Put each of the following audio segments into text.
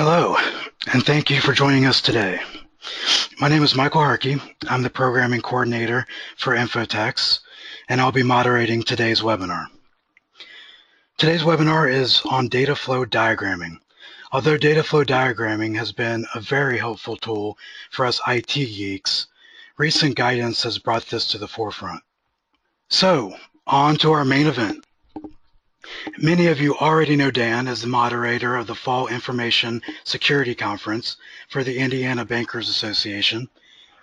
Hello, and thank you for joining us today. My name is Michael Harkey. I'm the Programming Coordinator for Infotex, and I'll be moderating today's webinar. Today's webinar is on data flow diagramming. Although data flow diagramming has been a very helpful tool for us IT geeks, recent guidance has brought this to the forefront. So, on to our main event. Many of you already know Dan as the moderator of the Fall Information Security Conference for the Indiana Bankers Association.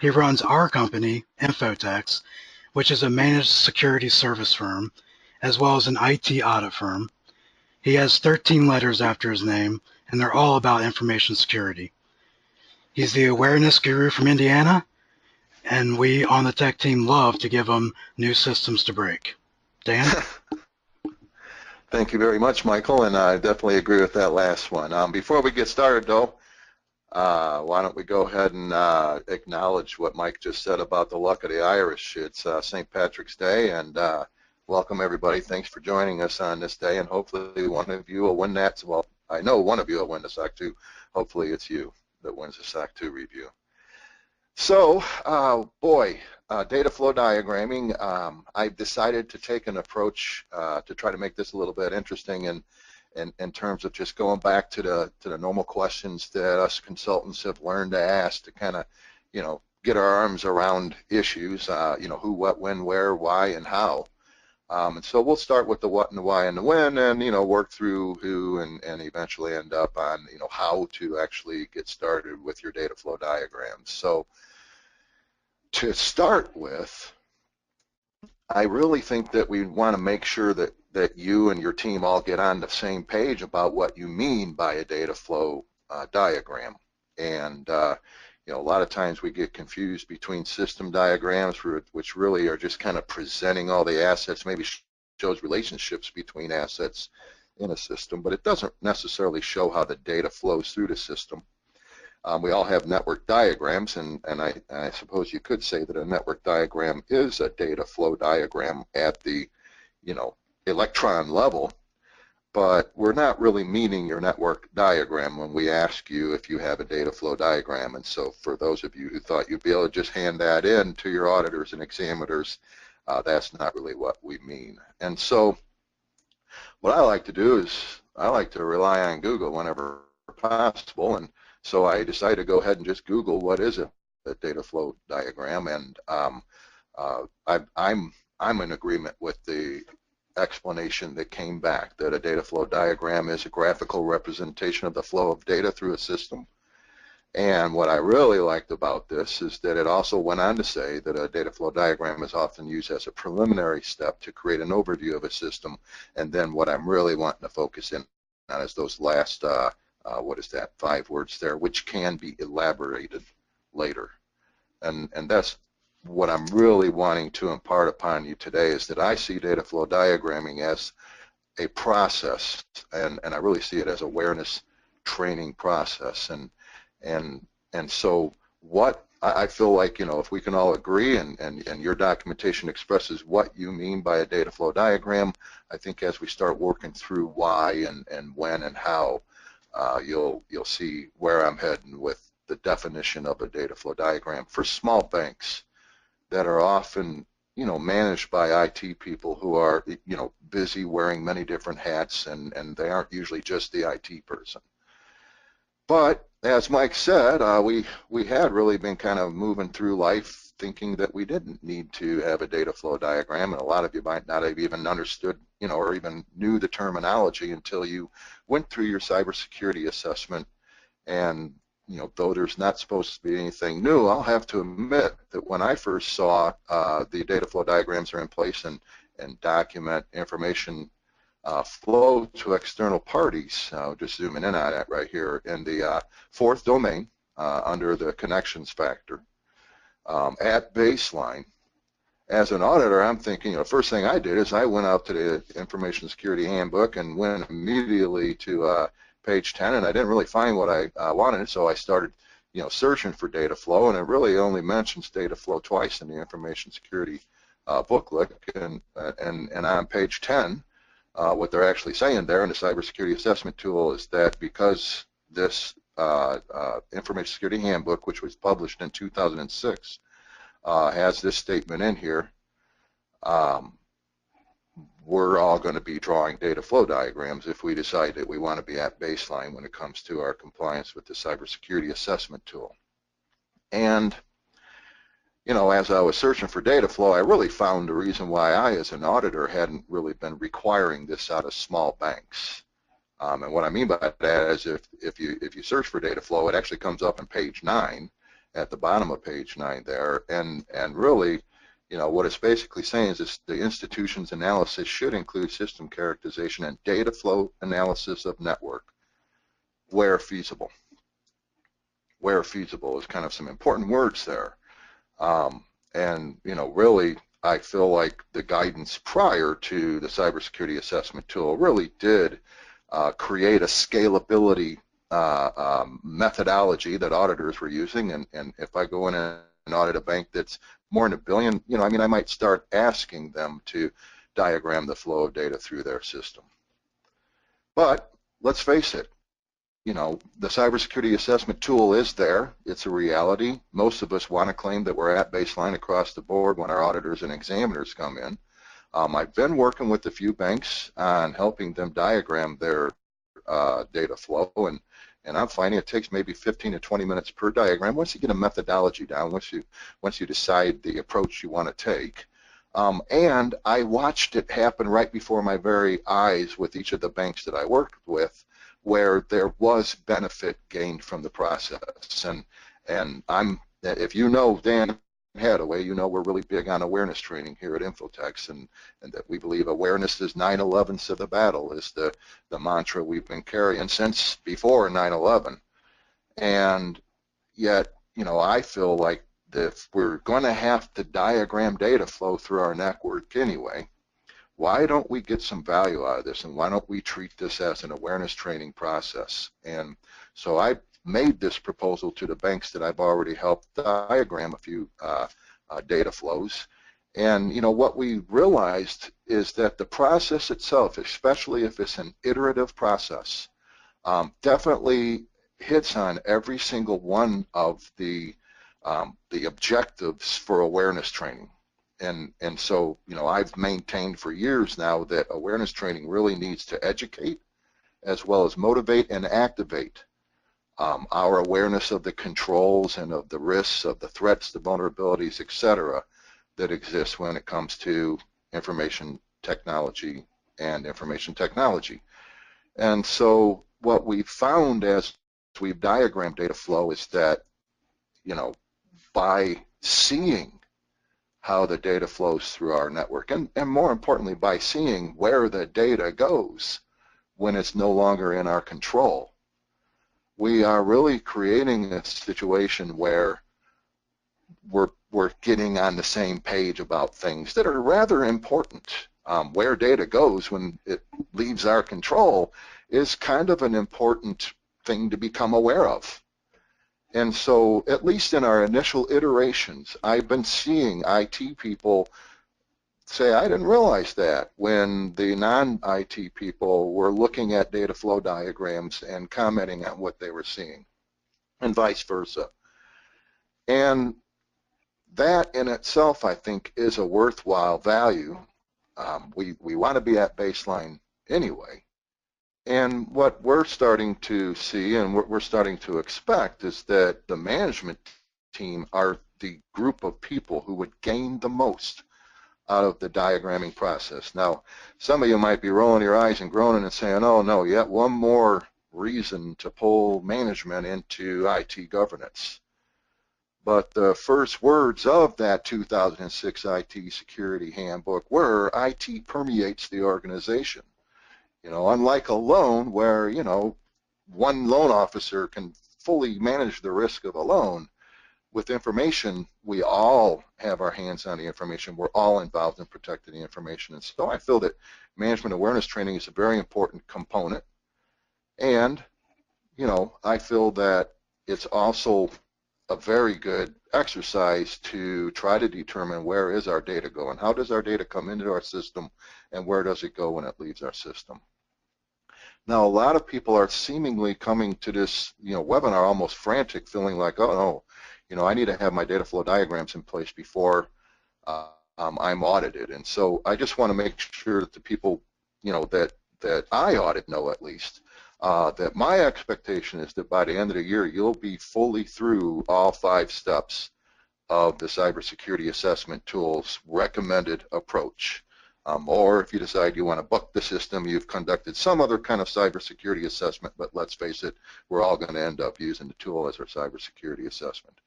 He runs our company, Infotex, which is a managed security service firm, as well as an IT audit firm. He has 13 letters after his name, and they're all about information security. He's the awareness guru from Indiana, and we on the tech team love to give him new systems to break. Dan? Thank you very much, Michael, and I definitely agree with that last one. Before we get started, though, why don't we go ahead and acknowledge what Mike just said about the luck of the Irish. It's St. Patrick's Day, and welcome, everybody. Thanks for joining us on this day, and hopefully one of you will win that. Well, I know one of you will win the SOC 2. Hopefully it's you that wins the SOC 2 review. So, data flow diagramming, I've decided to take an approach to try to make this a little bit interesting in terms of just going back to the normal questions that us consultants have learned to ask to kind of, get our arms around issues, who, what, when, where, why, and how. And so we'll start with the what and the why and the when, and work through who and eventually end up on how to actually get started with your data flow diagrams. So to start with, I really think that we want to make sure that you and your team all get on the same page about what you mean by a data flow diagram. And a lot of times we get confused between system diagrams, which really are just kind of presenting all the assets, maybe shows relationships between assets in a system, but it doesn't necessarily show how the data flows through the system. We all have network diagrams, and I suppose you could say that a network diagram is a data flow diagram at the, electron level, but we're not really meaning your network diagram when we ask you if you have a data flow diagram. And so for those of you who thought you'd be able to just hand that in to your auditors and examiners, that's not really what we mean. And so what I like to do is I like to rely on Google whenever possible, and so I decided to go ahead and just Google what is a data flow diagram, and I'm in agreement with the explanation that came back, that a data flow diagram is a graphical representation of the flow of data through a system. And what I really liked about this is that it also went on to say that a data flow diagram is often used as a preliminary step to create an overview of a system, and then what I'm really wanting to focus in on is those last 5 words there, which can be elaborated later. And that's what I'm really wanting to impart upon you today, is that I see data flow diagramming as a process, and I really see it as awareness training process. And so what I feel like, if we can all agree and your documentation expresses what you mean by a data flow diagram, I think as we start working through why and when and how, you'll see where I'm heading with the definition of a data flow diagram for small banks that are often, managed by IT people who are, busy wearing many different hats, and they aren't usually just the IT person. But as Mike said, we had really been kind of moving through life thinking that we didn't need to have a data flow diagram, and a lot of you might not have even understood, or even knew the terminology until you went through your cybersecurity assessment. And though there's not supposed to be anything new, I'll have to admit that when I first saw the data flow diagrams are in place and document information flow to external parties, just zooming in on that right here in the fourth domain under the connections factor at baseline. As an auditor, I'm thinking, the first thing I did is I went out to the Information Security Handbook and went immediately to page 10, and I didn't really find what I wanted, so I started, searching for data flow, and it really only mentions data flow twice in the Information Security booklet, and on page 10, what they're actually saying there in the Cybersecurity Assessment tool is that because this Information Security Handbook, which was published in 2006, has this statement in here. We're all going to be drawing data flow diagrams if we decide that we want to be at baseline when it comes to our compliance with the Cybersecurity Assessment tool. And, you know, as I was searching for data flow, I really found the reason why I, as an auditor, hadn't really been requiring this out of small banks. And what I mean by that is if you search for data flow, it actually comes up on page 9, at the bottom of page 9 there, and really, you know, what it's basically saying is the institution's analysis should include system characterization and data flow analysis of network where feasible. Where feasible is kind of some important words there. And, you know, really, I feel like the guidance prior to the Cybersecurity Assessment tool really did create a scalability methodology that auditors were using. And if I go in and audit a bank that's more than $1 billion, you know, I mean, I might start asking them to diagram the flow of data through their system. But let's face it, you know, the Cybersecurity Assessment tool is there. It's a reality. Most of us want to claim that we're at baseline across the board when our auditors and examiners come in. I've been working with a few banks on helping them diagram their data flow, and I'm finding it takes maybe 15 to 20 minutes per diagram once you get a methodology down, once you decide the approach you want to take. And I watched it happen right before my very eyes with each of the banks that I worked with, where there was benefit gained from the process. And if you know Dan Hadaway, you know we're really big on awareness training here at Infotex, and that we believe awareness is 9/11 of the battle, is the mantra we've been carrying since before 9/11. And yet, you know, I feel like if we're going to have to diagram data flow through our network anyway, why don't we get some value out of this, and why don't we treat this as an awareness training process? And so I made this proposal to the banks that I've already helped diagram a few data flows. And, you know, what we realized is that the process itself, especially if it's an iterative process, definitely hits on every single one of the objectives for awareness training. And so, you know, I've maintained for years now that awareness training really needs to educate as well as motivate and activate our awareness of the controls and of the risks, of the threats, the vulnerabilities, etc., that exist when it comes to information technology and information technology. And so what we've found as we've diagrammed data flow is that, you know, by seeing how the data flows through our network, and more importantly, by seeing where the data goes when it's no longer in our control, we are really creating a situation where we're getting on the same page about things that are rather important. Where data goes when it leaves our control is kind of an important thing to become aware of. And so, at least in our initial iterations, I've been seeing IT people say, I didn't realize that, when the non-IT people were looking at data flow diagrams and commenting on what they were seeing, and vice versa. And that in itself, I think, is a worthwhile value. We want to be at baseline anyway. And what we're starting to see and what we're starting to expect is that the management team are the group of people who would gain the most out of the diagramming process. Now, some of you might be rolling your eyes and groaning and saying, oh no, yet one more reason to pull management into IT governance. But the first words of that 2006 IT Security Handbook were, IT permeates the organization. You know, unlike a loan where, you know, one loan officer can fully manage the risk of a loan, with information, we all have our hands on the information. We're all involved in protecting the information. And so I feel that management awareness training is a very important component. And, you know, I feel that it's also a very good exercise to try to determine where is our data going, how does our data come into our system, and where does it go when it leaves our system. Now, a lot of people are seemingly coming to this, webinar almost frantic, feeling like, oh no, I need to have my data flow diagrams in place before I'm audited. And so I just want to make sure that the people, that I audit know at least, that my expectation is that by the end of the year, you'll be fully through all 5 steps of the Cybersecurity Assessment tool's recommended approach. Or if you decide you want to buck the system, you've conducted some other kind of cybersecurity assessment, but let's face it, we're all going to end up using the tool as our cybersecurity assessment.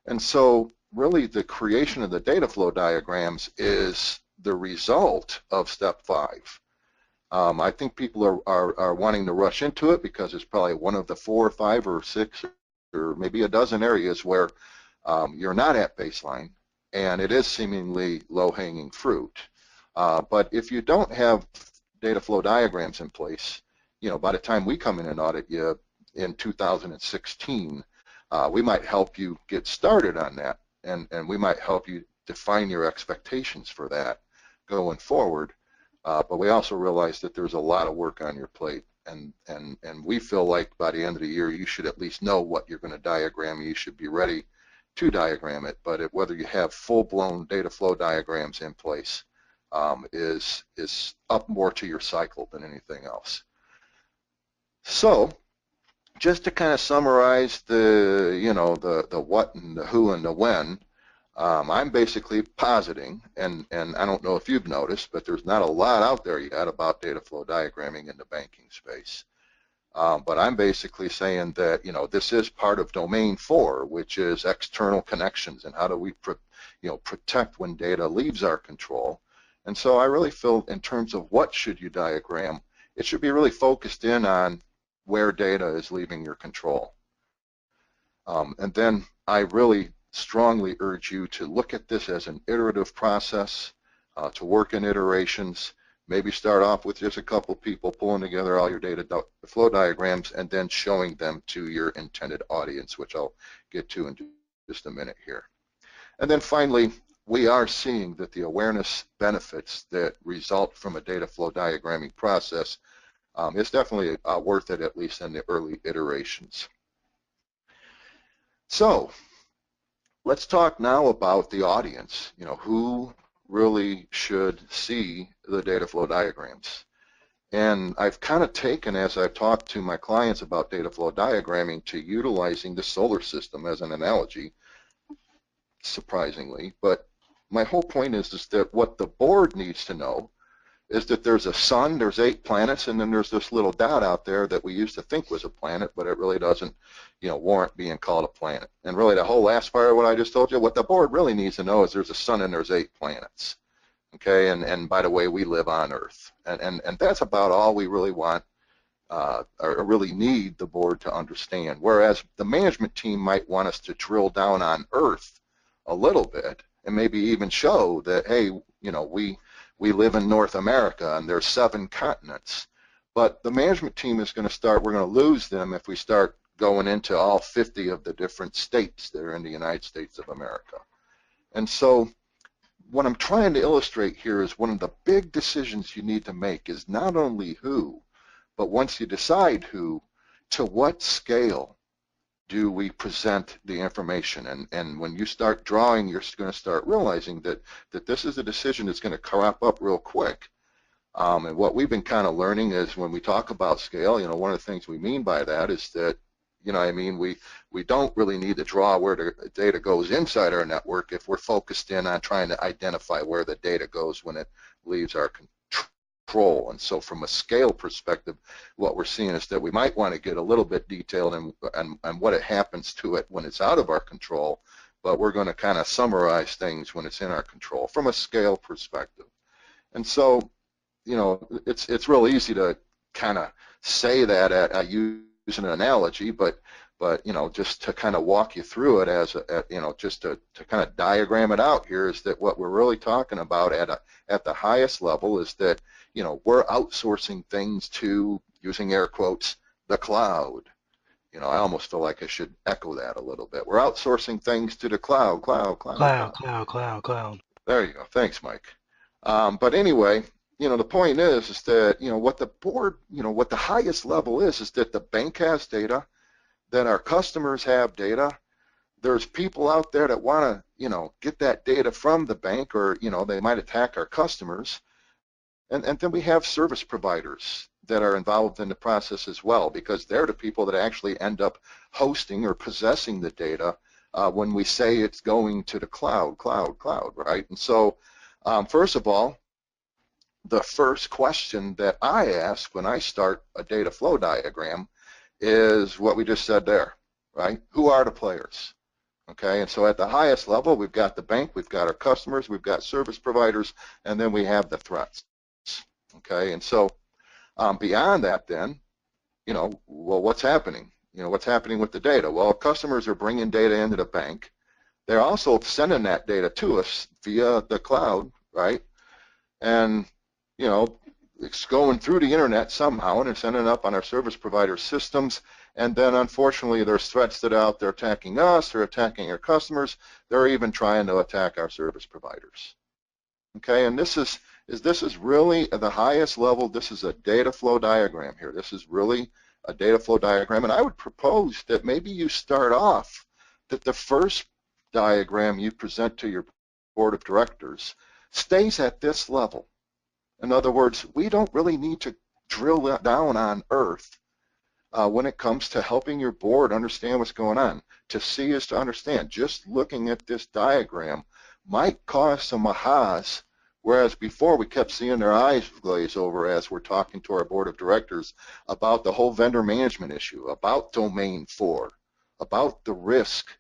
And so really the creation of the data flow diagrams is the result of step 5. I think people are wanting to rush into it because it's probably one of the 4 or 5 or 6 or maybe a dozen areas where you're not at baseline, and it is seemingly low-hanging fruit. But if you don't have data flow diagrams in place, by the time we come in and audit you in 2016, we might help you get started on that, and we might help you define your expectations for that going forward. But we also realize that there's a lot of work on your plate, and we feel like by the end of the year, you should at least know what you're going to diagram. You should be ready to diagram it, but whether you have full-blown data flow diagrams in place is up more to your cycle than anything else. So just to kind of summarize the what and the who and the when, I'm basically positing, and I don't know if you've noticed, but there's not a lot out there yet about data flow diagramming in the banking space. But I'm basically saying that, this is part of domain 4, which is external connections and how do we protect when data leaves our control. And so I really feel in terms of what should you diagram, it should be really focused in on where data is leaving your control. And then I really strongly urge you to look at this as an iterative process, to work in iterations. Maybe start off with just a couple people pulling together all your data flow diagrams and then showing them to your intended audience, which I'll get to in just a minute here. And then finally, we are seeing that the awareness benefits that result from a data flow diagramming process is definitely worth it, at least in the early iterations. So let's talk now about the audience, who really should see the data flow diagrams. And I've kind of taken, as I've talked to my clients about data flow diagramming, to utilizing the solar system as an analogy, surprisingly. But my whole point is that what the board needs to know is that there's a sun, there's 8 planets, and then there's this little dot out there that we used to think was a planet, but it really doesn't, warrant being called a planet. And really the whole last part of what I just told you, what the board really needs to know is there's a sun and there's 8 planets. Okay, and by the way, we live on Earth. And that's about all we really want, or really need the board to understand. Whereas the management team might want us to drill down on Earth a little bit and maybe even show that, hey, we live in North America and there's 7 continents. But the management team is going to start, we're going to lose them if we start going into all 50 of the different states that are in the United States of America. And so what I'm trying to illustrate here is one of the big decisions you need to make is not only who, but once you decide who, to what scale do we present the information? And when you start drawing, you're going to start realizing that this is a decision that's going to crop up real quick. And what we've been kind of learning is when we talk about scale, one of the things we mean by that is that, we don't really need to draw where the data goes inside our network if we're focused in on trying to identify where the data goes when it leaves our control. And so from a scale perspective, what we're seeing is that we might want to get a little bit detailed and what it happens to it when it's out of our control, but we're going to kind of summarize things when it's in our control from a scale perspective. And so, it's real easy to kind of say that use an analogy, but just to kind of walk you through it as just to kind of diagram it out here is that what we're really talking about at the highest level is that we're outsourcing things to, using air quotes, the cloud. I almost feel like I should echo that a little bit. We're outsourcing things to the cloud. Cloud. There you go. Thanks, Mike. But anyway, the point is that, what the board, what the highest level is that the bank has data, that our customers have data. There's people out there that want to, get that data from the bank, or, they might attack our customers. And then we have service providers that are involved in the process as well, because they're the people that actually end up hosting or possessing the data when we say it's going to the cloud, right? And so, first of all, the first question that I ask when I start a data flow diagram is what we just said there, right? Who are the players? Okay, and so at the highest level, we've got the bank, we've got our customers, we've got service providers, and then we have the threats. Okay, and so beyond that then, well, what's happening? What's happening with the data? Well, customers are bringing data into the bank. They're also sending that data to us via the cloud, right? And, it's going through the internet somehow, and it's ending up on our service provider systems. And then, unfortunately, there's threats that are out there attacking us, they're attacking our customers, they're even trying to attack our service providers. Okay, and this is really at the highest level. This is a data flow diagram here. This is really a data flow diagram, and I would propose that maybe you start off that the first diagram you present to your board of directors stays at this level. In other words, we don't really need to drill down on earth when it comes to helping your board understand what's going on. To see is to understand. Just looking at this diagram might cause some ahas, whereas before we kept seeing their eyes glaze over as we're talking to our board of directors about the whole vendor management issue, about domain 4, about the risk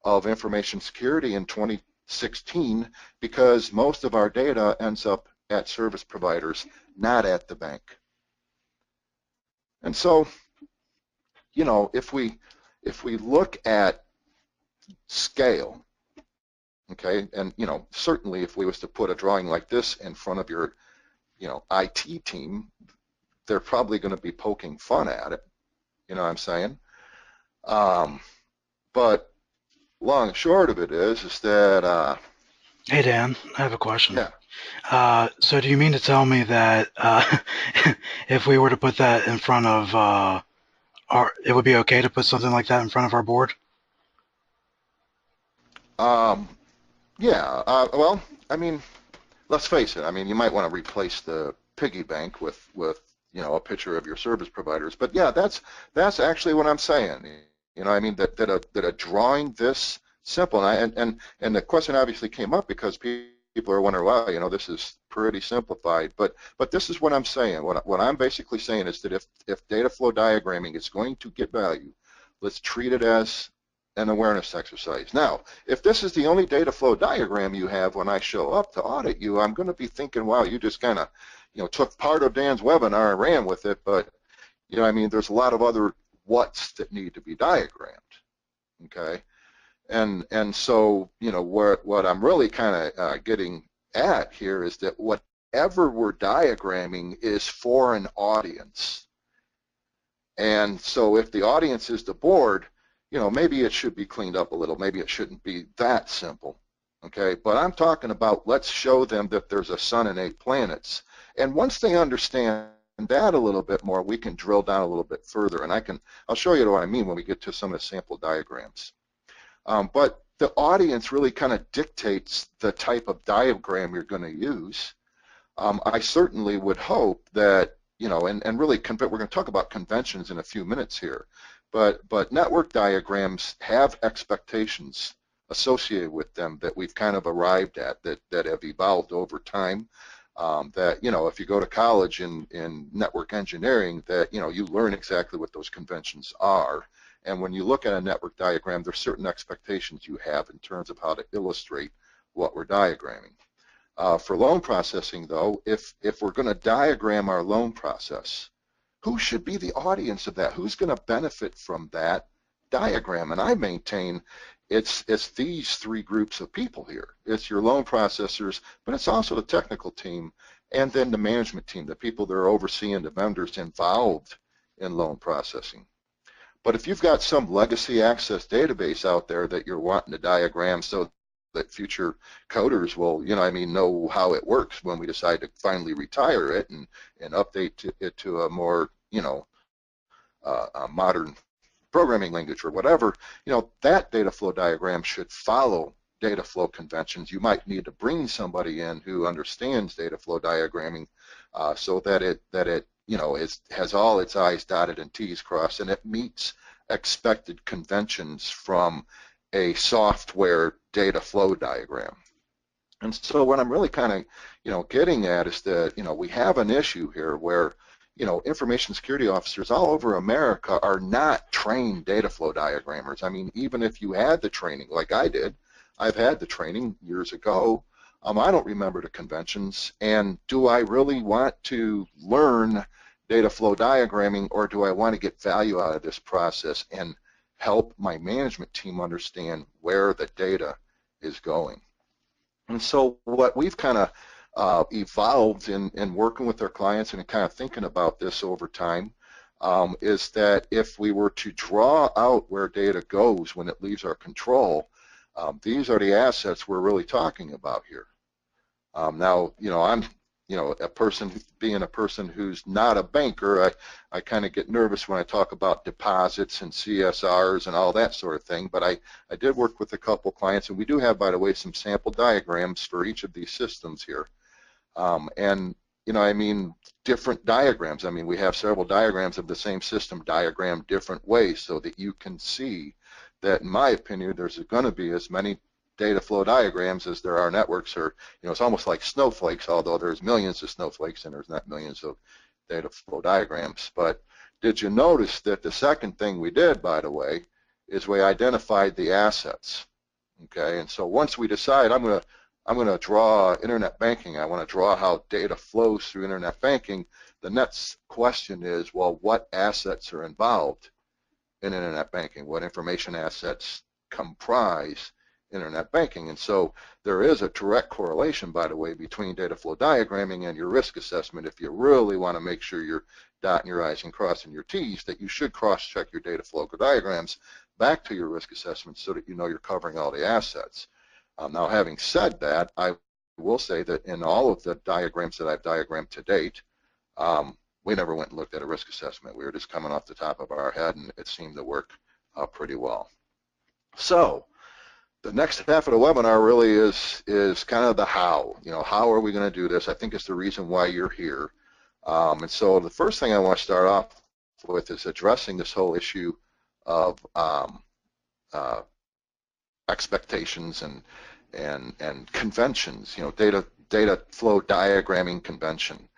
of information security in 2016, because most of our data ends up at service providers, not at the bank. And so, if we look at scale, okay, and certainly if we was to put a drawing like this in front of your IT team, they're probably going to be poking fun at it, what I'm saying? But long and short of it is that Hey Dan, I have a question. yeah. So do you mean to tell me that if we were to put that in front of it would be okay to put something like that in front of our board? Yeah, well, I mean, let's face it. I mean, you might want to replace the piggy bank with a picture of your service providers. But yeah, that's actually what I'm saying. I mean that a drawing this simple, and the question obviously came up because people are wondering, wow, this is pretty simplified. But this is what I'm saying. What I'm basically saying is that if data flow diagramming is going to get value, let's treat it as an awareness exercise. Now, if this is the only data flow diagram you have when I show up to audit you, I'm going to be thinking, wow, you just kind of, took part of Dan's webinar and ran with it, but, I mean, there's a lot of other what's that need to be diagrammed, okay? And so, what I'm really kind of getting at here is that whatever we're diagramming is for an audience. And so if the audience is the board, maybe it should be cleaned up a little. Maybe it shouldn't be that simple, okay? But I'm talking about let's show them that there's a sun and 8 planets. And once they understand that a little bit more, we can drill down a little bit further. And I'll show you what I mean when we get to some of the sample diagrams. But the audience really kind of dictates the type of diagram you're going to use. I certainly would hope that, and really, we're going to talk about conventions in a few minutes here. But network diagrams have expectations associated with them that we've kind of arrived at, that have evolved over time. That, if you go to college in network engineering, that, you learn exactly what those conventions are. And when you look at a network diagram, there's certain expectations you have in terms of how to illustrate what we're diagramming. For loan processing, though, if we're going to diagram our loan process, who should be the audience of that? Who's going to benefit from that diagram? And I maintain it's these 3 groups of people here. It's your loan processors, but it's also the technical team, and then the management team, the people that are overseeing the vendors involved in loan processing. But if you've got some legacy access database out there that you're wanting to diagram so that future coders will, know how it works when we decide to finally retire it and update it to a more, a modern programming language or whatever. That data flow diagram should follow data flow conventions. You might need to bring somebody in who understands data flow diagramming so that it has all its I's dotted and T's crossed, and it meets expected conventions from a software data flow diagram. And so what I'm really kind of, getting at is that, we have an issue here where, information security officers all over America are not trained data flow diagrammers. I mean, even if you had the training like I did, I've had the training years ago, I don't remember the conventions, and do I really want to learn data flow diagramming, or do I want to get value out of this process and help my management team understand where the data is going? And so what we've kind of evolved in working with our clients and kind of thinking about this over time is that if we were to draw out where data goes when it leaves our control, these are the assets we're really talking about here. Now, I'm being a person who's not a banker, I kind of get nervous when I talk about deposits and CSRs and all that sort of thing, but I did work with a couple clients, and we do have, by the way, some sample diagrams for each of these systems here. And, different diagrams. I mean, we have several diagrams of the same system diagrammed different ways so that you can see that, in my opinion, there's going to be as many data flow diagrams as there are networks, or it's almost like snowflakes, although there's millions of snowflakes and there's not millions of data flow diagrams. But did you notice that the second thing we did, by the way, is we identified the assets? Okay, and so once we decide I'm going to draw internet banking, I want to draw how data flows through internet banking, the next question is, well, what assets are involved in internet banking? What information assets comprise internet banking? And so there is a direct correlation, by the way, between data flow diagramming and your risk assessment. If you really want to make sure you're dotting your I's and crossing your T's, that you should cross-check your data flow diagrams back to your risk assessment so that you know you're covering all the assets. Now, having said that, I will say that in all of the diagrams that I've diagrammed to date, we never went and looked at a risk assessment. We were just coming off the top of our head, and it seemed to work pretty well. So the next half of the webinar really is kind of the how. How are we going to do this? I think it's the reason why you're here. And so the first thing I want to start off with is addressing this whole issue of expectations and conventions. Data flow diagramming convention.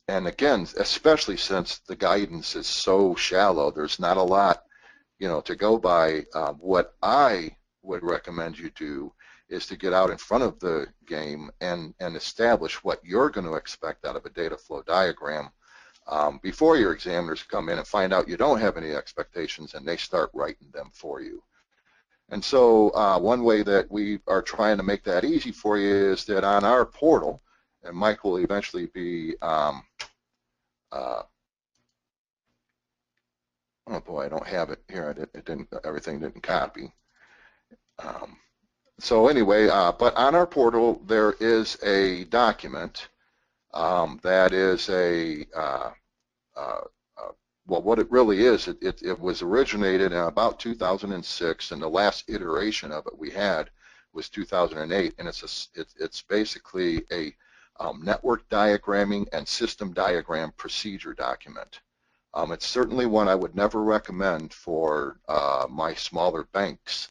And again, especially since the guidance is so shallow, there's not a lot to go by. What I would recommend you do is to get out in front of the game and establish what you're going to expect out of a data flow diagram before your examiners come in and find out you don't have any expectations and they start writing them for you. And so one way that we are trying to make that easy for you is that on our portal, and Mike will eventually be oh boy, I don't have it here. Everything didn't copy. So anyway, but on our portal there is a document that is well, what it really is, it was originated in about 2006, and the last iteration of it we had was 2008, and it's basically a network diagramming and system diagram procedure document. It's certainly one I would never recommend for my smaller banks,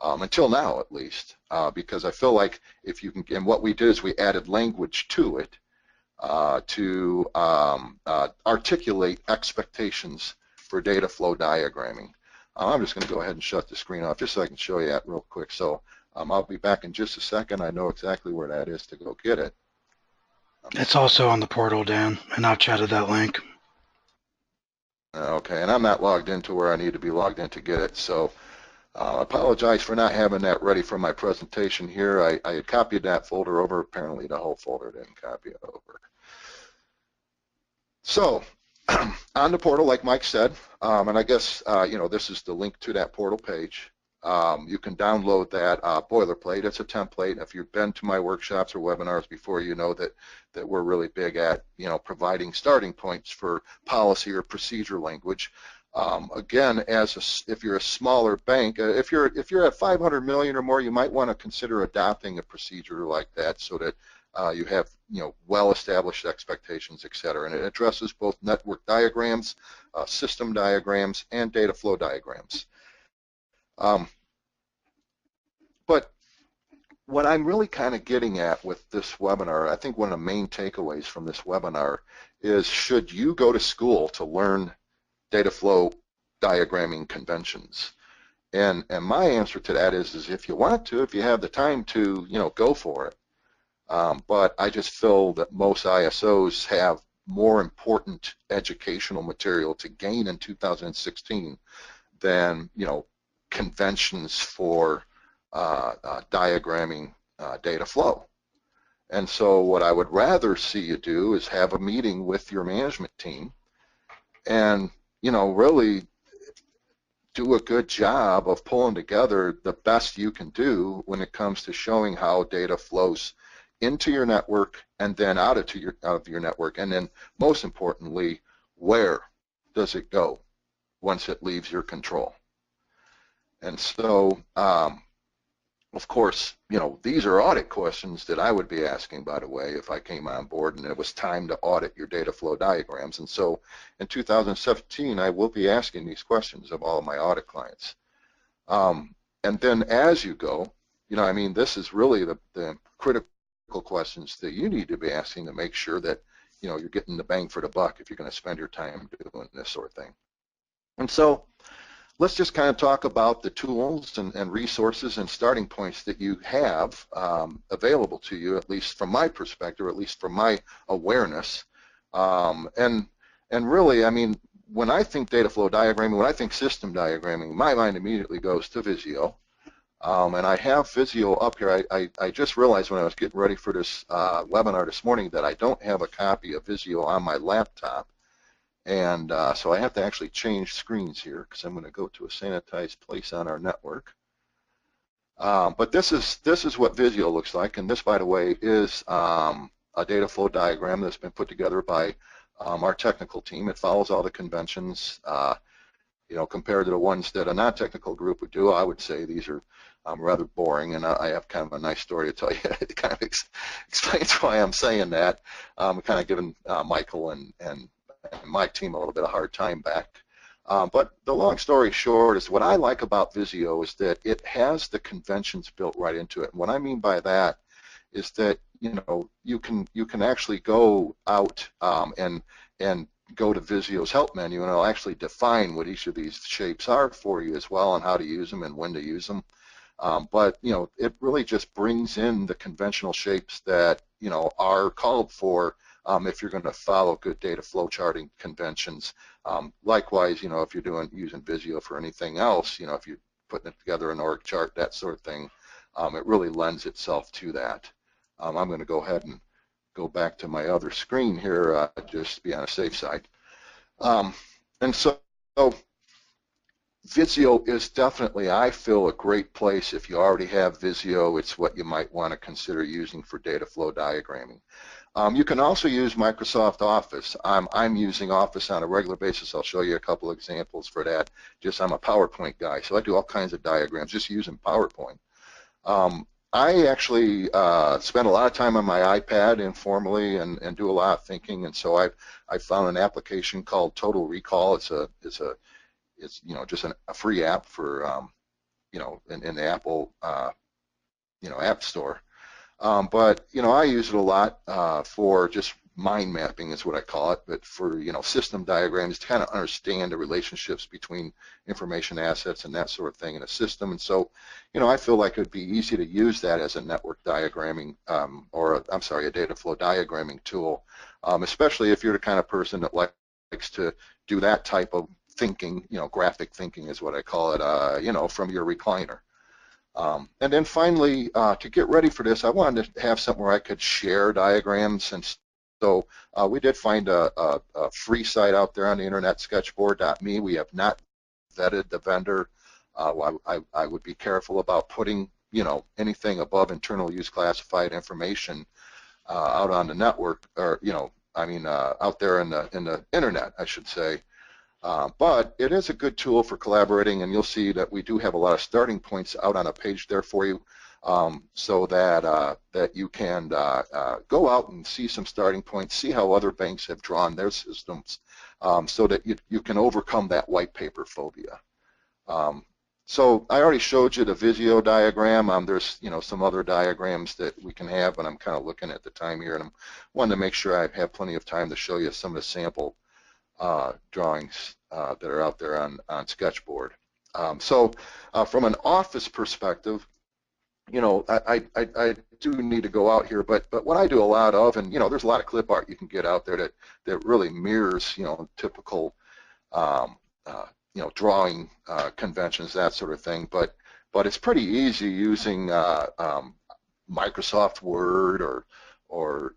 until now at least, because I feel like if you can, and what we did is we added language to it to articulate expectations for data flow diagramming. I'm just going to go ahead and shut the screen off just so I can show you that real quick. So I'll be back in just a second. I know exactly where that is to go get it. It's also on the portal, Dan, and I've chatted that link. Okay, and I'm not logged into where I need to be logged in to get it, so I apologize for not having that ready for my presentation here. I had copied that folder over. Apparently the whole folder didn't copy it over. So on the portal, like Mike said, and I guess this is the link to that portal page. You can download that boilerplate. It's a template. If you've been to my workshops or webinars before, you know that we're really big at providing starting points for policy or procedure language. Again, if you're a smaller bank, if you're at 500 million or more, you might want to consider adopting a procedure like that so that you have well-established expectations, et cetera. And it addresses both network diagrams, system diagrams, and data flow diagrams. But what I'm really kind of getting at with this webinar, I think one of the main takeaways from this webinar is, should you go to school to learn data flow diagramming conventions? And my answer to that is if you want to, if you have the time to, go for it. But I just feel that most ISOs have more important educational material to gain in 2016 than, conventions for diagramming data flow. And so what I would rather see you do is have a meeting with your management team and, really do a good job of pulling together the best you can do when it comes to showing how data flows into your network and then out of your network, and then most importantly, where does it go once it leaves your control? And so, of course, these are audit questions that I would be asking, by the way, if I came on board and it was time to audit your data flow diagrams. And so in 2017, I will be asking these questions of all of my audit clients. And then as you go, this is really the critical questions that you need to be asking to make sure that, you're getting the bang for the buck if you're going to spend your time doing this sort of thing. And so let's just kind of talk about the tools and resources and starting points that you have available to you, at least from my perspective, or at least from my awareness. And really, when I think data flow diagramming, when I think system diagramming, my mind immediately goes to Visio. And I have Visio up here. I just realized when I was getting ready for this webinar this morning that I don't have a copy of Visio on my laptop. And so I have to actually change screens here because I'm going to go to a sanitized place on our network. But this is what Visio looks like, and this, by the way, is a data flow diagram that's been put together by our technical team. It follows all the conventions, compared to the ones that a non-technical group would do. I would say these are rather boring, and I have kind of a nice story to tell you. It kind of explains why I'm saying that. I'm kind of giving Michael and my team a little bit of hard time back. But the long story short is what I like about Visio is that it has the conventions built right into it. And what I mean by that is that you can actually go out and go to Visio's help menu, and it'll actually define what each of these shapes are for you as well, and how to use them and when to use them. But it really just brings in the conventional shapes that are called for if you're going to follow good data flow charting conventions. Likewise, if you're using Visio for anything else, if you're putting it together an org chart, that sort of thing, it really lends itself to that. I'm going to go ahead and go back to my other screen here just to be on a safe side. And so Visio is definitely, I feel, a great place. If you already have Visio, it's what you might want to consider using for data flow diagramming. You can also use Microsoft Office. I'm using Office on a regular basis. I'll show you a couple of examples for that. I'm a PowerPoint guy, so I do all kinds of diagrams just using PowerPoint. I actually spend a lot of time on my iPad informally and do a lot of thinking, and so I found an application called Total Recall. It's just a free app for in the Apple App Store. But I use it a lot for just mind mapping is what I call it, but for system diagrams to kind of understand the relationships between information assets and that sort of thing in a system. And so I feel like it would be easy to use that as a network diagramming a data flow diagramming tool, especially if you're the kind of person that likes to do that type of thinking, graphic thinking is what I call it, from your recliner. And then finally, to get ready for this, I wanted to have something where I could share diagrams, and so we did find a free site out there on the internet, sketchboard.me. We have not vetted the vendor I would be careful about putting, anything above internal use classified information out on the network, or out there in the internet, I should say. But it is a good tool for collaborating, and you'll see that we do have a lot of starting points out on a page there for you, so that that you can go out and see some starting points, see how other banks have drawn their systems, so that you can overcome that white paper phobia. So I already showed you the Visio diagram. There's some other diagrams that we can have, but I'm kind of looking at the time here, and I'm wanting to make sure I have plenty of time to show you some of the sample drawings that are out there on Sketchboard. So from an office perspective, I do need to go out here, but what I do a lot of, and there's a lot of clip art you can get out there that really mirrors typical drawing conventions, that sort of thing. But it's pretty easy using Microsoft Word or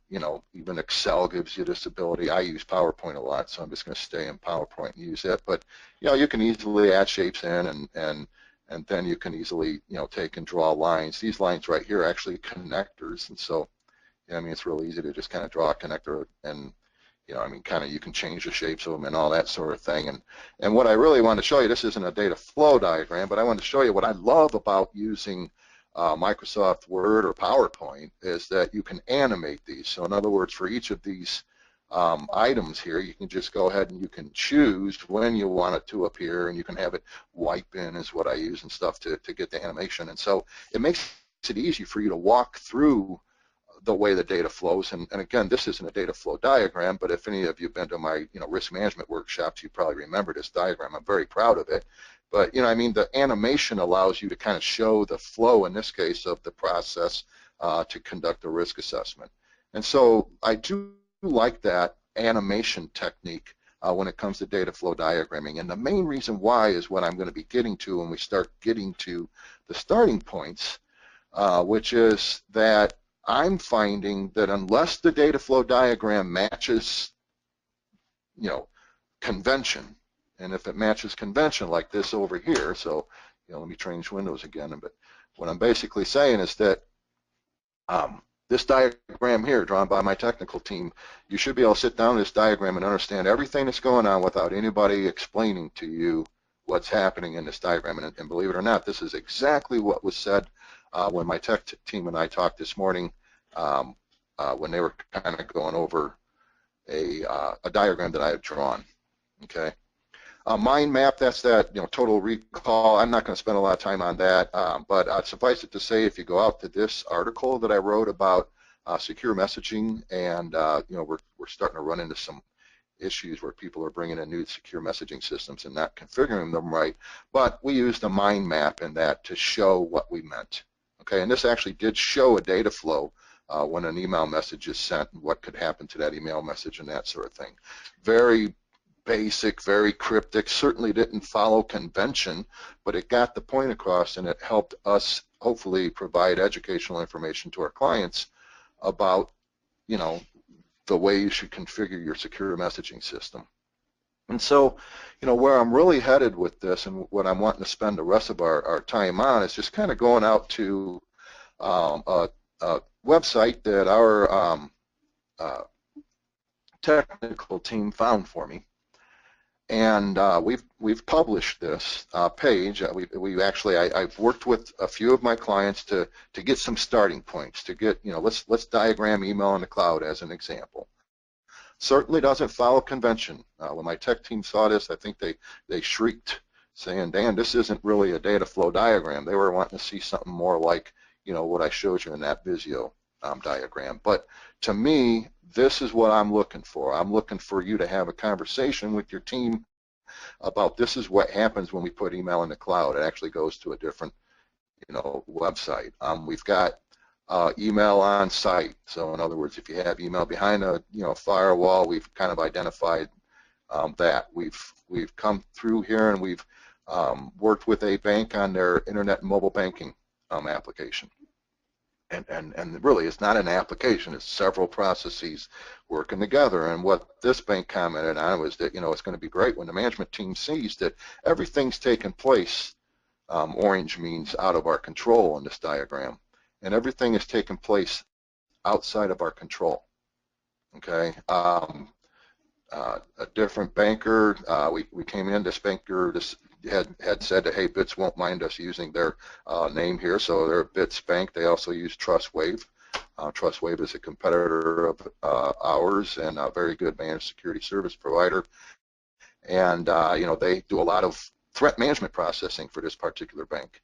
even Excel gives you this ability. I use PowerPoint a lot, so I'm just going to stay in PowerPoint and use it. But you can easily add shapes in, and then you can easily take and draw lines. These lines right here are actually connectors, and so it's real easy to just kind of draw a connector, and you can change the shapes of them and all that sort of thing. And what I really want to show you, this isn't a data flow diagram, but I want to show you what I love about using Microsoft Word or PowerPoint is that you can animate these. So in other words, for each of these items here, you can just go ahead and you can choose when you want it to appear, and you can have it wipe in is what I use and stuff to get the animation. And so it makes it easy for you to walk through the way the data flows. And again, this isn't a data flow diagram, but if any of you have been to my risk management workshops, you probably remember this diagram. I'm very proud of it. But the animation allows you to kind of show the flow, in this case, of the process to conduct a risk assessment. And so I do like that animation technique when it comes to data flow diagramming. And the main reason why is what I'm going to be getting to when we start getting to the starting points, which is that I'm finding that unless the data flow diagram matches, convention, and if it matches convention like this over here, so let me change windows again. But what I'm basically saying is that this diagram here, drawn by my technical team, you should be able to sit down this diagram and understand everything that's going on without anybody explaining to you what's happening in this diagram. And believe it or not, this is exactly what was said when my tech team and I talked this morning, when they were kind of going over a diagram that I had drawn. Okay. Mind map, that's that total recall. I'm not going to spend a lot of time on that, but suffice it to say, if you go out to this article that I wrote about secure messaging, and we're starting to run into some issues where people are bringing in new secure messaging systems and not configuring them right, but we used a mind map in that to show what we meant. Okay, and this actually did show a data flow when an email message is sent and what could happen to that email message and that sort of thing. Very basic, very cryptic, certainly didn't follow convention, but it got the point across, and it helped us hopefully provide educational information to our clients about the way you should configure your secure messaging system. And so where I'm really headed with this, and what I'm wanting to spend the rest of our time on, is just kind of going out to a website that our technical team found for me. And we've published this page. We actually I've worked with a few of my clients to get some starting points, to get let's diagram email in the cloud as an example. Certainly doesn't follow convention. When my tech team saw this, I think they shrieked, saying, "Dan, this isn't really a data flow diagram." They were wanting to see something more like what I showed you in that Visio diagram. But to me, this is what I'm looking for. I'm looking for you to have a conversation with your team about this is what happens when we put email in the cloud. It actually goes to a different, website. We've got email on site. So in other words, if you have email behind a firewall, we've kind of identified that. We've come through here and we've worked with a bank on their internet and mobile banking application. And really, it's not an application. It's several processes working together. And what this bank commented on was that, it's going to be great when the management team sees that everything's taken place Orange means out of our control in this diagram. And everything is taking place outside of our control. Okay. A different banker, we came in, this banker had said that, hey, BITS won't mind us using their name here, so they're BITS Bank. They also use TrustWave. TrustWave is a competitor of ours and a very good managed security service provider. And they do a lot of threat management processing for this particular bank.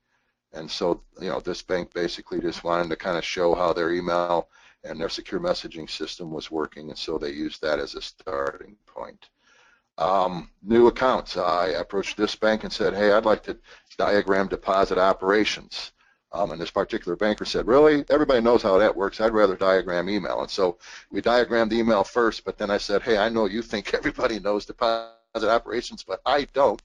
And so, this bank basically just wanted to kind of show how their email and their secure messaging system was working, and so they used that as a starting point. New accounts. I approached this bank and said, hey, I'd like to diagram deposit operations. And this particular banker said, really? Everybody knows how that works. I'd rather diagram email. And so we diagrammed email first, but then I said, hey, I know you think everybody knows deposit operations, but I don't.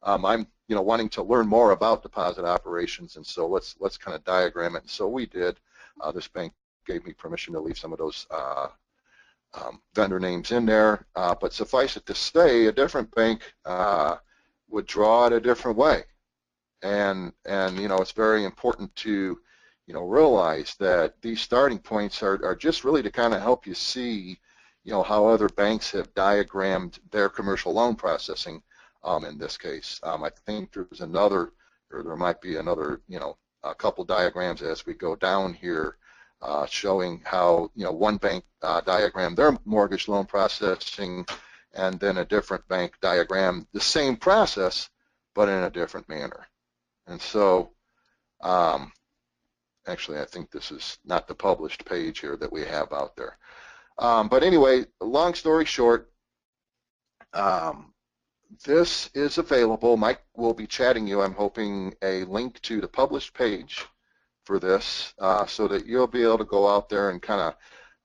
I'm wanting to learn more about deposit operations, and so let's kind of diagram it. And so we did. This bank gave me permission to leave some of those vendor names in there, but suffice it to say, a different bank would draw it a different way. And it's very important to realize that these starting points are just really to kind of help you see how other banks have diagrammed their commercial loan processing. In this case, I think there's another, or there might be another, a couple diagrams as we go down here, showing how one bank diagrammed their mortgage loan processing, and then a different bank diagrammed the same process, but in a different manner. And so, actually, I think this is not the published page here that we have out there. But anyway, long story short. This is available. Mike will be chatting you, I'm hoping, a link to the published page for this so that you'll be able to go out there and kind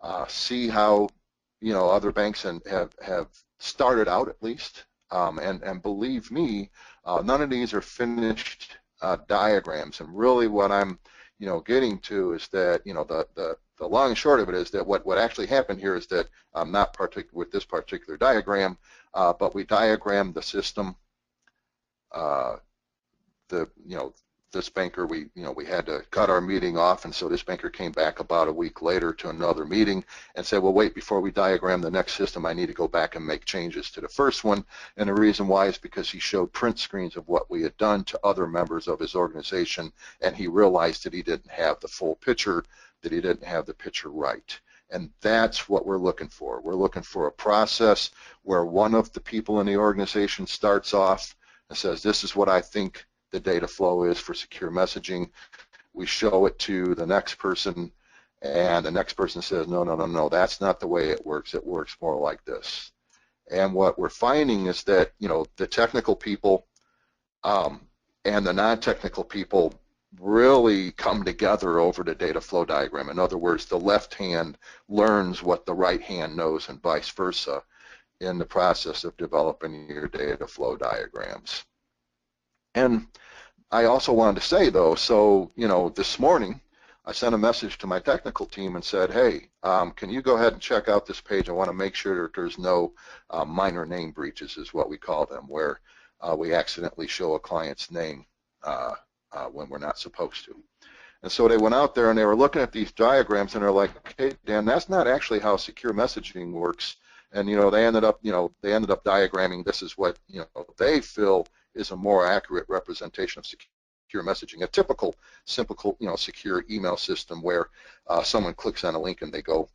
of see how other banks have started out, at least. And believe me, none of these are finished diagrams. And really what I'm getting to is that the long and short of it is that what actually happened here is that not with this particular diagram, but we diagrammed the system. This banker, we had to cut our meeting off, and so this banker came back about a week later to another meeting and said, well, wait, before we diagram the next system, I need to go back and make changes to the first one. And the reason why is because he showed print screens of what we had done to other members of his organization, and he realized that he didn't have the full picture, that he didn't have the picture right. And that's what we're looking for. We're looking for a process where one of the people in the organization starts off and says, this is what I think the data flow is for secure messaging. We show it to the next person, and the next person says, no, that's not the way it works. It works more like this. And what we're finding is that, the technical people and the non-technical people really come together over the data flow diagram. In other words, the left hand learns what the right hand knows and vice versa in the process of developing your data flow diagrams. And I also wanted to say, though, so, this morning I sent a message to my technical team and said, hey, can you go ahead and check out this page? I want to make sure that there's no minor name breaches, is what we call them, where we accidentally show a client's name when we're not supposed to. And so they went out there and they were looking at these diagrams and they're like, okay, Dan, that's not actually how secure messaging works. And they ended up diagramming this is what they feel is a more accurate representation of secure messaging, a typical simple secure email system where someone clicks on a link and they go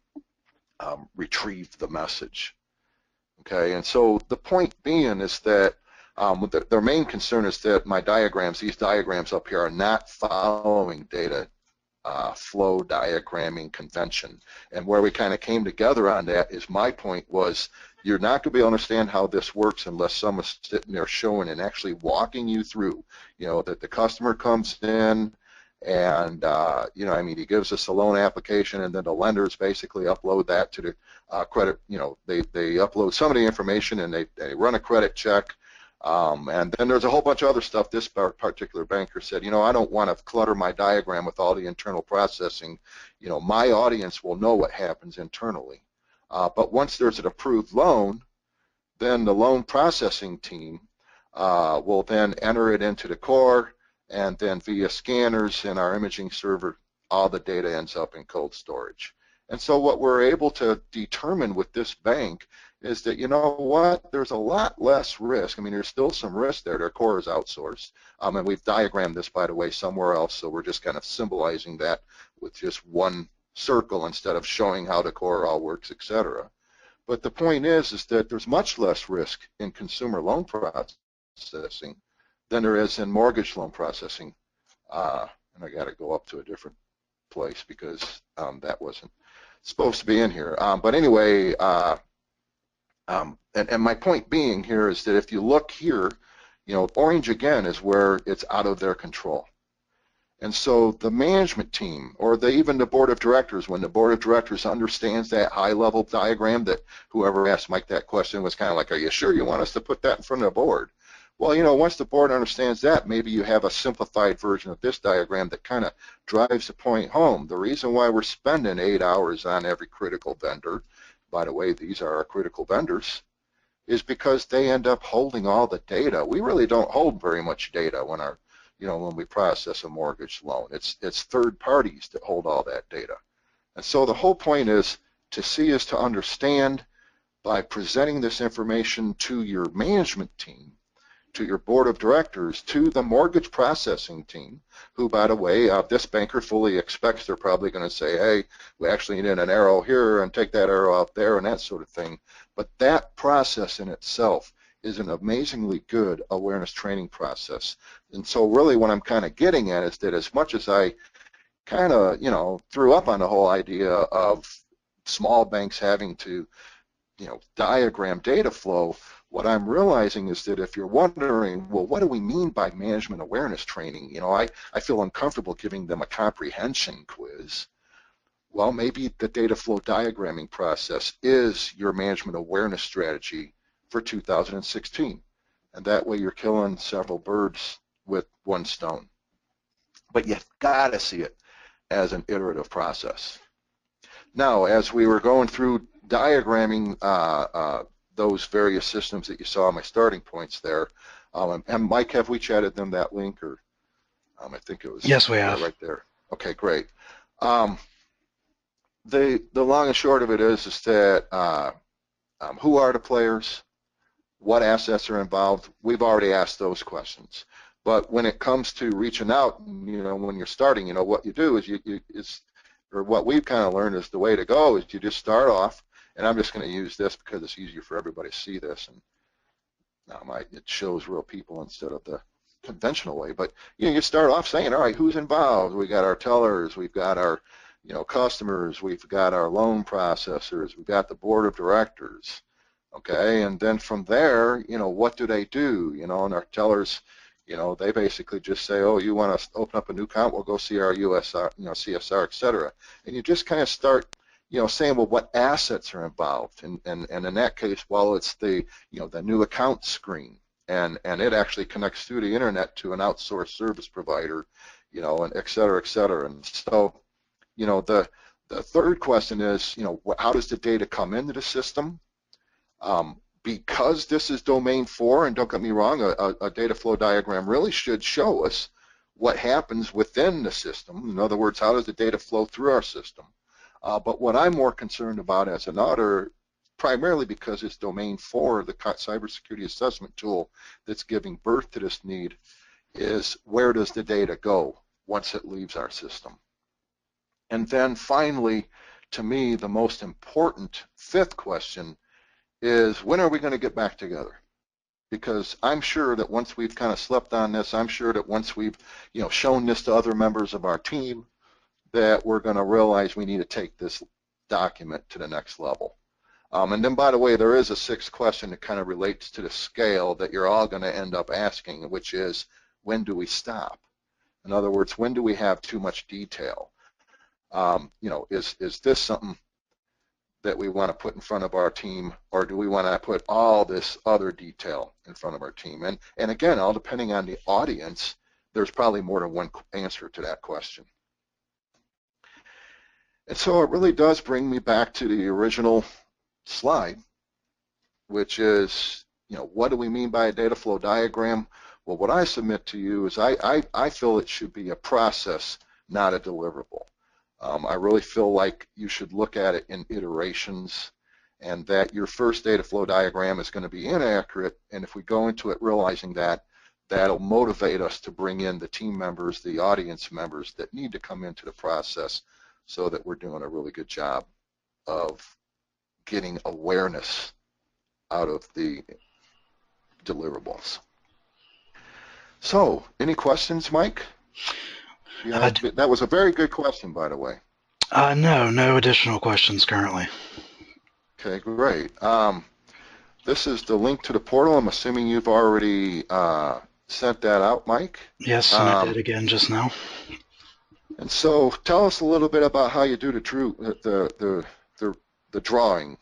retrieve the message. Okay, and so the point being is that their main concern is that these diagrams up here are not following data flow diagramming convention. And where we kind of came together on that is my point was you're not going to be able to understand how this works unless someone's sitting there showing and actually walking you through, that the customer comes in and, he gives us a loan application and then the lenders basically upload that to the credit, they upload some of the information and they run a credit check. And then there's a whole bunch of other stuff. This particular banker said, I don't want to clutter my diagram with all the internal processing. My audience will know what happens internally. But once there's an approved loan, then the loan processing team will then enter it into the core, and then via scanners and our imaging server, all the data ends up in cold storage. And so what we're able to determine with this bank is that, you know what, there's a lot less risk. I mean, there's still some risk there. Their core is outsourced. And we've diagrammed this, by the way, somewhere else, so we're just kind of symbolizing that with just one circle instead of showing how the core all works, etc. But the point is that there's much less risk in consumer loan processing than there is in mortgage loan processing. And I got to go up to a different place because that wasn't supposed to be in here. But anyway, and my point being here is that if you look here, you know, orange again is where it's out of their control. And so the management team, or even the board of directors, when the board of directors understands that high-level diagram that whoever asked Mike that question was kind of like, are you sure you want us to put that in front of the board? Well, you know, once the board understands that, maybe you have a simplified version of this diagram that kind of drives the point home. The reason why we're spending 8 hours on every critical vendor, by the way, these are our critical vendors, is because they end up holding all the data. We really don't hold very much data when when we process a mortgage loan. It's third parties that hold all that data. And so the whole point is to understand by presenting this information to your management team, to your board of directors, to the mortgage processing team, who, by the way, this banker fully expects they're probably going to say, hey, we actually need an arrow here and take that arrow out there and that sort of thing. But that process in itself is an amazingly good awareness training process. And so really what I'm kind of getting at is that as much as I kind of, threw up on the whole idea of small banks having to, diagram data flow, what I'm realizing is that if you're wondering, well, what do we mean by management awareness training? I feel uncomfortable giving them a comprehension quiz. Well, maybe the data flow diagramming process is your management awareness strategy for 2016. And that way you're killing several birds with one stone. But you've got to see it as an iterative process. Now, as we were going through diagramming those various systems that you saw, my starting points there, and Mike, have we chatted them that link, or I think it was Yes, we have. right there. Okay, great. The long and short of it is that who are the players? What assets are involved? We've already asked those questions. But when it comes to reaching out, when you're starting, what you do is or what we've kind of learned is the way to go is you just start off, and I'm just going to use this because it's easier for everybody to see this, and it shows real people instead of the conventional way. But you start off saying, all right, who's involved? We got our tellers, we've got our customers, we've got our loan processors, we've got the board of directors. Okay, and then from there, what do they do? And our tellers, they basically just say, oh, you want to open up a new account? We'll go see our USR, CSR, et cetera. And you just kind of start, saying, well, what assets are involved? And in that case, well, it's the, the new account screen, and it actually connects through the internet to an outsourced service provider, and et cetera, et cetera. And so, the third question is, how does the data come into the system? Because this is domain 4, and don't get me wrong, a data flow diagram really should show us what happens within the system. In other words, how does the data flow through our system? But what I'm more concerned about as an auditor, primarily because it's domain 4, the cybersecurity assessment tool that's giving birth to this need, is where does the data go once it leaves our system? And then finally, to me, the most important fifth question is, when are we going to get back together? Because I'm sure that once we've kind of slept on this, I'm sure that once we've shown this to other members of our team, that we're going to realize we need to take this document to the next level. And then, by the way, there is a sixth question that kind of relates to the scale that you're all going to end up asking, which is, when do we stop? In other words, when do we have too much detail? Is this something that we want to put in front of our team, or do we want to put all this other detail in front of our team? And again, all depending on the audience, there's probably more than one answer to that question. And so it really does bring me back to the original slide, which is, what do we mean by a data flow diagram? Well, what I submit to you is I feel it should be a process, not a deliverable. I really feel like you should look at it in iterations, and that your first data flow diagram is going to be inaccurate, and if we go into it realizing that, that'll motivate us to bring in the team members, the audience members that need to come into the process, so that we're doing a really good job of getting awareness out of the deliverables. So, any questions, Mike? Yeah, that was a very good question, by the way. No additional questions currently. Okay, great. This is the link to the portal. I'm assuming you've already sent that out, Mike? Yes, and I did again just now. And so, tell us a little bit about how you do the drawing.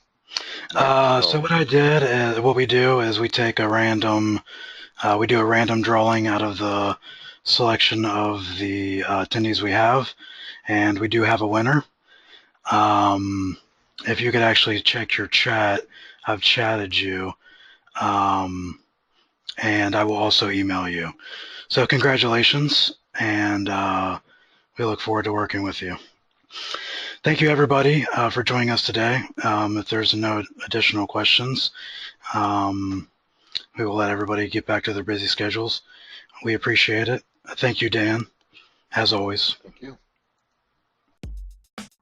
So what I did, what we do is we take a random, we do a random drawing out of the selection of the attendees we have, and we do have a winner. If you could actually check your chat, I've chatted you, and I will also email you. So congratulations, and we look forward to working with you. Thank you, everybody, for joining us today. If there's no additional questions, we will let everybody get back to their busy schedules. We appreciate it. Thank you, Dan, as always. Thank you.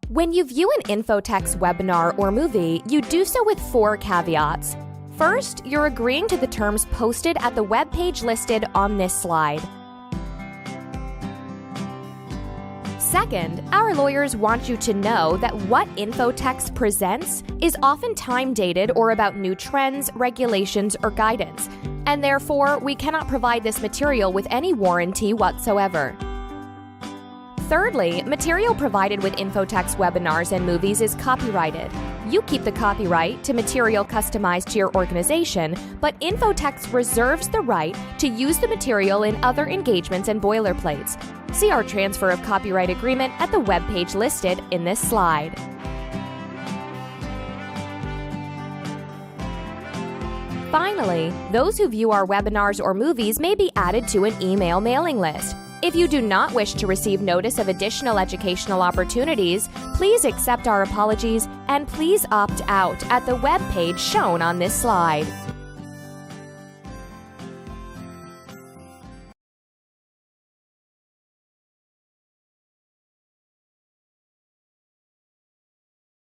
When you view an Infotex webinar or movie, you do so with 4 caveats. First, you're agreeing to the terms posted at the web page listed on this slide. Second, our lawyers want you to know that what Infotex presents is often time-dated or about new trends, regulations, or guidance, and therefore we cannot provide this material with any warranty whatsoever. Thirdly, material provided with Infotex webinars and movies is copyrighted. You keep the copyright to material customized to your organization, but Infotex reserves the right to use the material in other engagements and boilerplates. See our transfer of copyright agreement at the webpage listed in this slide. Finally, those who view our webinars or movies may be added to an email mailing list. If you do not wish to receive notice of additional educational opportunities, please accept our apologies and please opt out at the web page shown on this slide.